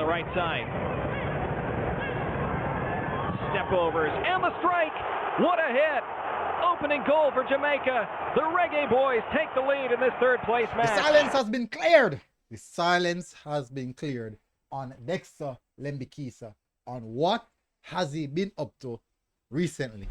right side. Step overs and the strike. What a hit. Opening goal for Jamaica. The Reggae Boyz take the lead in this third place match. The silence has been cleared. The silence has been cleared on Dexter Lembikisa. On what has he been up to recently?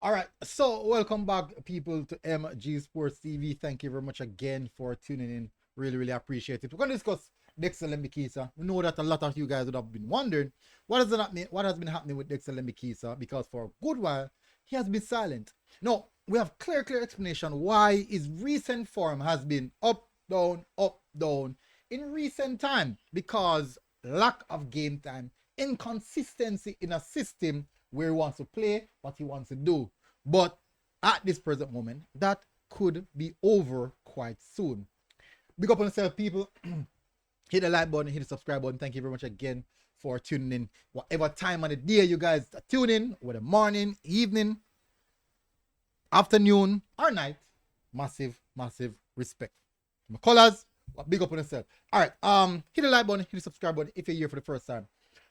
All right, so welcome back, people, to MG Sports TV. Thank you very much again for tuning in. Really appreciate it. We're going to discuss Dexter Lembikisa. We know that a lot of you guys would have been wondering what has been happening with Dexter Lembikisa, because for a good while he has been silent. No, we have clear explanation why his recent form has been up, down in recent time, because lack of game time, inconsistency in a system where he wants to play, what he wants to do. But at this present moment, that could be over quite soon. Big up on yourself, people. Hit the like button, hit the subscribe button. Thank you very much again for tuning in. Whatever time of the day you guys tune in, whether morning, evening, afternoon, or night, massive respect. My colors, big up on yourself. All right, hit the like button, hit the subscribe button if you're here for the first time.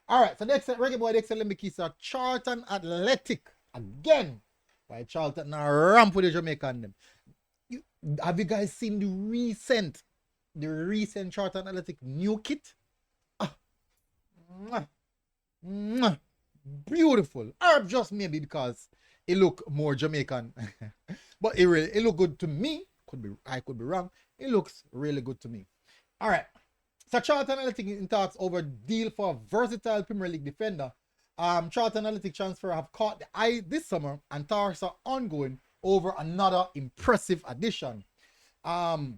All right, so Reggae Boy Dexter Lembikisa, Charlton Athletic again. Why Charlton now ramp with the Jamaican them? Have you guys seen the recent Charlton Athletic new kit? Beautiful. Or just maybe because it look more Jamaican, but it look good to me. I could be wrong. It looks really good to me. All right. So Charlton Athletic in talks over deal for a versatile Premier League defender. Charlton Athletic transfer have caught the eye this summer, and talks are ongoing over another impressive addition. Charlton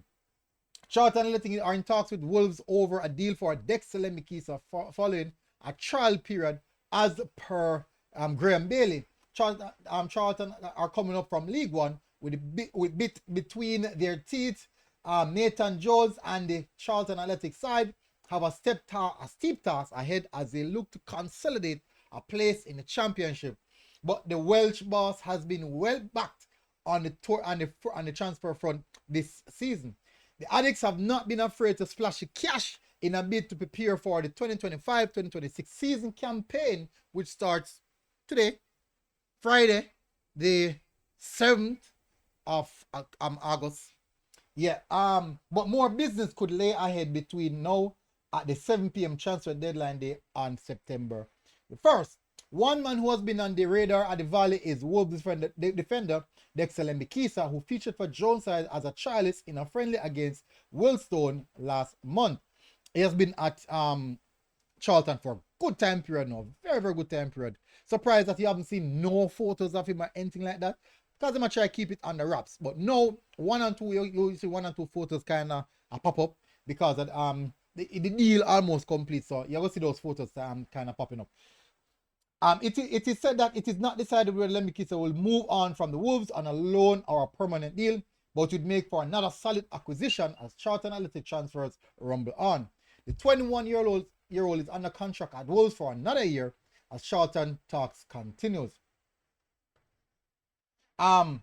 Athletic are in talks with Wolves over a deal for Dexter Lembikisa following a trial period, as per Graham Bailey. Charlton are coming up from League One with a bit between their teeth. Nathan Jones and the Charlton Athletic side have a steep task ahead as they look to consolidate a place in the championship. But the Welsh boss has been well backed on the tour and the transfer front this season. The Addicts have not been afraid to splash the cash in a bid to prepare for the 2025-2026 season campaign, which starts today, Friday, the 7th of August. Yeah, but more business could lay ahead between now at the 7 p.m. transfer deadline day on September the 1st. One man who has been on the radar at the Valley is Wolves defender Dexter Lembikisa, who featured for Joneside as a trialist in a friendly against Wilstone last month. He has been at Charlton for a good time period now, very good time period. Surprised that you haven't seen no photos of him or anything like that, because I'm gonna try to keep it under wraps. But no, one and two, you see one and two photos kind of pop up, because of, the deal almost complete, so you're gonna see those photos kind of popping up. It is said that it is not decided whether Lembikisa will move on from the Wolves on a loan or a permanent deal, but would make for another solid acquisition as Charlton Athletic transfers rumble on. The 21-year-old is under contract at Wolves for another year as Charlton talks continues. Charlton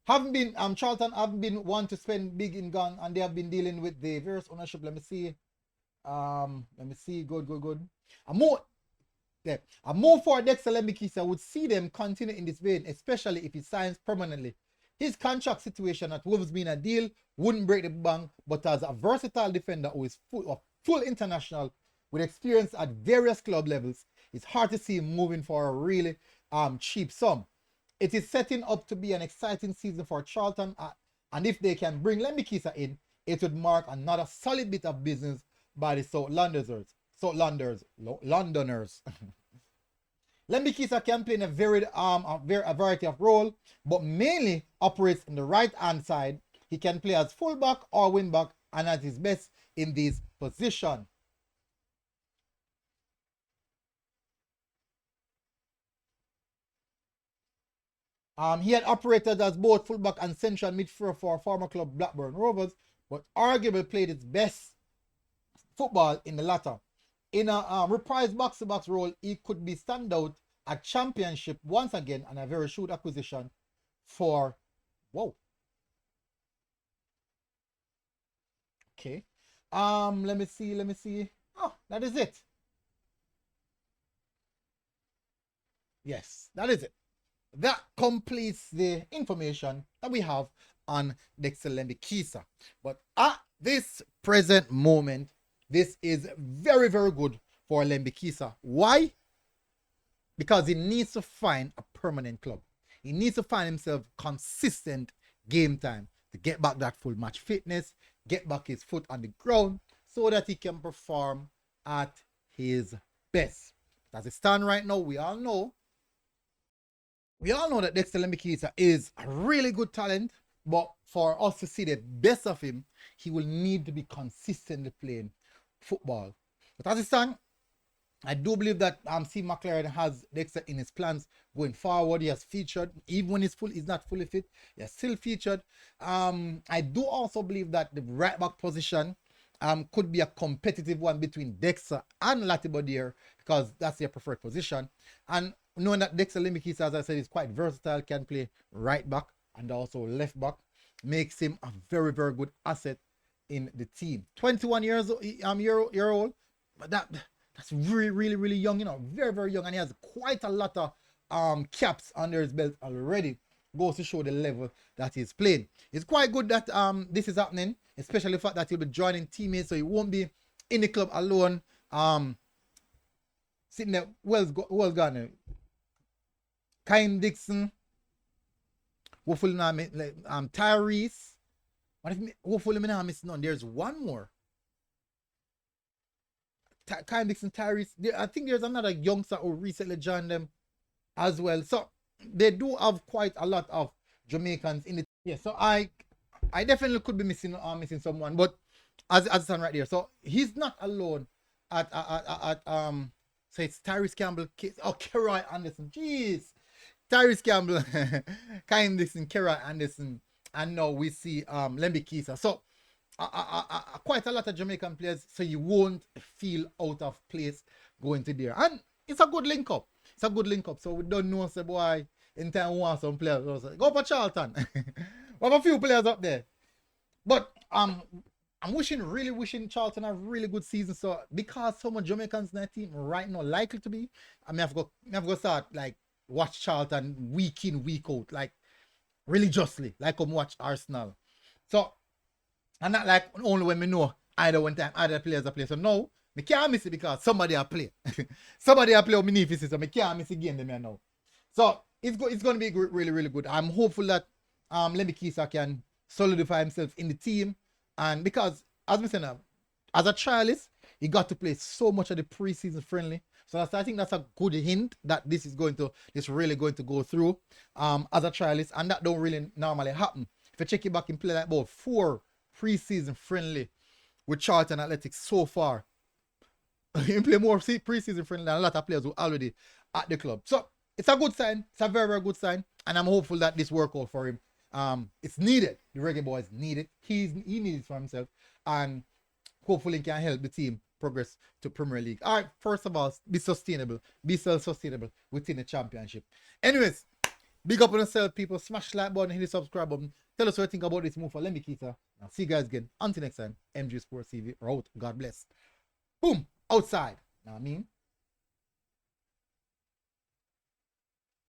haven't been one to spend big in gun, and they have been dealing with the various ownership. Let me see. Good. A move for Dexter Lembikisa would see them continue in this vein, especially if he signs permanently. His contract situation at Wolves being a deal wouldn't break the bank, but as a versatile defender who is full international with experience at various club levels, it's hard to see him moving for a really cheap sum. It is setting up to be an exciting season for Charlton, and if they can bring Lembikisa in, it would mark another solid bit of business by the South Londoners. Lembikisa can play in a variety of roles, but mainly operates in the right hand side. He can play as fullback or wingback, and at his best in this position. He had operated as both fullback and central midfielder for former club Blackburn Rovers, but arguably played his best football in the latter. In a reprised box-to-box role, he could be standout at Championship once again, and a very shrewd acquisition for, whoa. Okay. Let me see. Oh, that is it. Yes, that is it. That completes the information that we have on Dexter Lembikisa. But at this present moment, this is very, very good for Lembikisa. Why? Because he needs to find a permanent club. He needs to find himself consistent game time to get back that full match fitness, get back his foot on the ground so that he can perform at his best. As it stands right now, we all know that Dexter Lembikisa is a really good talent, but for us to see the best of him, he will need to be consistently playing football. But as it stands, I do believe that Steve McLaren has Dexter in his plans going forward. He has featured, even when he's not fully fit, he has still featured. I do also believe that the right back position could be a competitive one between Dexter and Latibodier, because that's their preferred position. And knowing that Dexter Lembikisa, as I said, is quite versatile, can play right back and also left back, makes him a very, very good asset in the team. 21 years old, but that's really, really, really young, you know, very, very young, and he has quite a lot of caps under his belt already. Goes to show the level that he's playing. It's quite good that this is happening, especially the fact that he'll be joining teammates, so he won't be in the club alone. Sitting there, well gone. Kyle Dixon, hopefully not Tyrese. What if hopefully I'm missing none? There's one more. Kyle Dixon, Tyrese. I think there's another youngster who recently joined them as well. So they do have quite a lot of Jamaicans in the yeah. So I definitely could be missing someone, but as it's on right there. So he's not alone at so it's Tyrese Campbell, Keroy Anderson. Jeez. Tyrese Campbell, Kyle Dixon, Keroy Anderson, and now we see Lembikisa. So quite a lot of Jamaican players, so you won't feel out of place going to there. And it's a good link up. It's a good link up. So we don't know, say, boy, in time we want some players. Also. Go for Charlton. We have a few players up there. But I'm really wishing Charlton a really good season. So because so much Jamaicans in that team right now likely to be, I have to start like watch Charlton week in, week out, like religiously, like come watch Arsenal. So and not like only when we know either one time other players are play. So no, me can't miss it because somebody are play. Somebody are play on me so me can't miss a game them here now. So it's going to be really, really good. I'm hopeful that Lembikisa can solidify himself in the team, and because as I said now, as a trialist, he got to play so much of the preseason friendly. So I think that's a good hint that this really going to go through as a trialist, and that don't really normally happen. If you check it back and play like about 4 preseason friendly with Charlton Athletics so far, he play more preseason friendly than a lot of players who are already at the club. So it's a good sign. It's a very, very good sign, and I'm hopeful that this work out for him. It's needed. The Reggae Boyz need it. He needs it for himself, and hopefully he can help the team progress to Premier League. All right, first of all, be sustainable, be self-sustainable within the championship. Anyways, big up on yourself, people. Smash the like button, hit the subscribe button. Tell us what you think about this move for Lembikisa. I'll see you guys again. Until next time, MG Sports TV. We're out. God bless. Boom. Outside. Know what I mean?